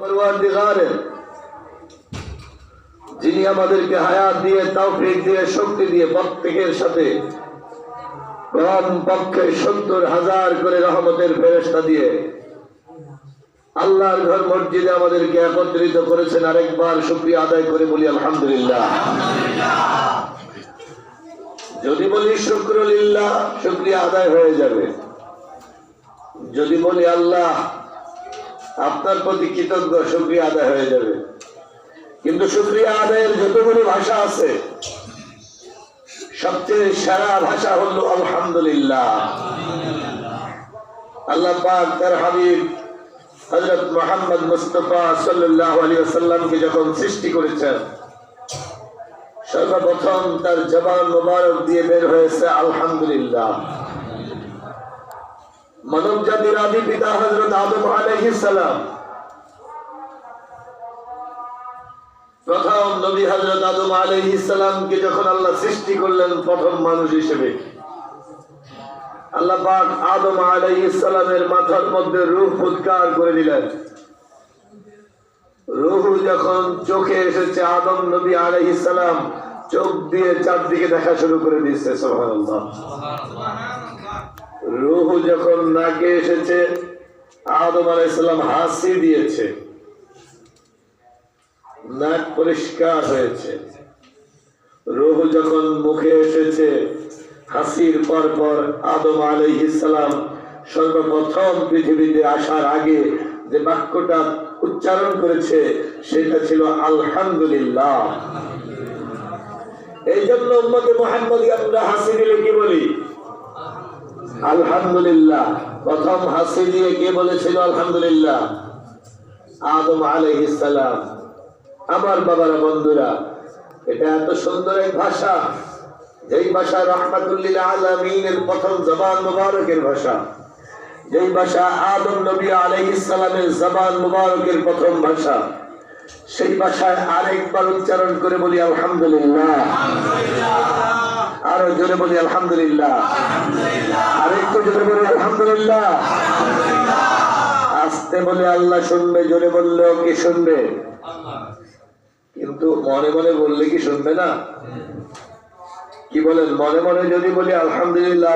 পরওয়ারদিগারের যিনি আমাদেরকে হায়াত দিয়ে তৌফিক দিয়ে শক্তি দিয়ে প্রত্যেকের সাথে কমপক্ষে 70,000 করে রহমতের ফেরেশতা দিয়ে আল্লাহর ঘর মসজিদে আমাদেরকে একত্রিত করেছেন। আরেকবার শুকরিয়া আদায় করে বলি আলহামদুলিল্লাহ। যদি বলি শুকরুলিল্লাহ, শুকরিয়া আদায় হয়ে যাবে। যদি বলি আল্লাহ আপনার প্রতি কৃতজ্ঞ, শুকরিয়া আদায় হয়ে যাবে। কিন্তু শুকরিয়া আদায়ের যতগুলো ভাষা আছে, সবচেয়ে সেরা ভাষা হলো আলহামদুলিল্লাহ। আল্লাহ পাক তার হাবিব হযরত মুহাম্মদ মুস্তাফা সাল্লাল্লাহু আলাইহি ওয়াসাল্লামকে যখন সৃষ্টি করেছেন, সর্বপ্রথম তার জবান মুবারক দিয়ে বের হয়েছে আলহামদুলিল্লাহ। মানব জাতির আদি পিতা হযরত আদম আলাইহিস সালাম, প্রথম নবী হযরত আদম আলাইহিস সালামকে যখন আল্লাহ সৃষ্টি করলেন প্রথম মানুষ হিসেবে, আল্লাহ পাক আদম আলাইহিস সালামের মাথার মধ্যে রূহ ফুৎকার করে দিলেন। রূহ যখন চোখে এসেছে, আদম নবী আলাইহিস সালাম চোখ দিয়ে চারদিকে দেখা শুরু করে দিয়েছে। সুবহানাল্লাহ। রূহ যখন নাকে এসেছে, আদম আলাইহিস সালাম হাসি দিয়েছে, নাক পরিষ্কার হয়েছে। রূহ যখন মুখে এসেছে, হাসির পর পর আদম আলাইহিস সালাম সর্বপ্রথম পৃথিবীতে আসার আগে যে বাক্যটা উচ্চারণ করেছে সেটা ছিল আলহামদুলিল্লাহ। এই জন্য উম্মতে মুহাম্মদী আমরা হাসি দিলে কি বলি? আলহামদুলিল্লাহ। প্রথম হাসি দিয়ে কে বলেছিল আলহামদুলিল্লাহ? আদম আলাইহিস সালাম। আমার বাবারা, বন্ধুরা, এটা এত সুন্দর এক ভাষা, যেই ভাষা রাহমাতুল লিল আলামিনের প্রথম জবান মুবারকের ভাষা, যেই ভাষা আদম নবী আলাইহিস সালামের জবান মুবারকের প্রথম ভাষা, সেই ভাষায় আরেকবার উচ্চারণ করে বলি আলহামদুলিল্লাহ। আরো জোরে বলি আলহামদুলিল্লাহ। আরেকটু জোরে বলি আলহামদুলিল্লাহ। আস্তে বলে আল্লাহ শুনবে, জোরে বললেও কি শুনবে? কিন্তু মনে মনে বললে কি শুনবে না? কি বলেন? মনে মনে যদি বলি আলহামদুলিল্লাহ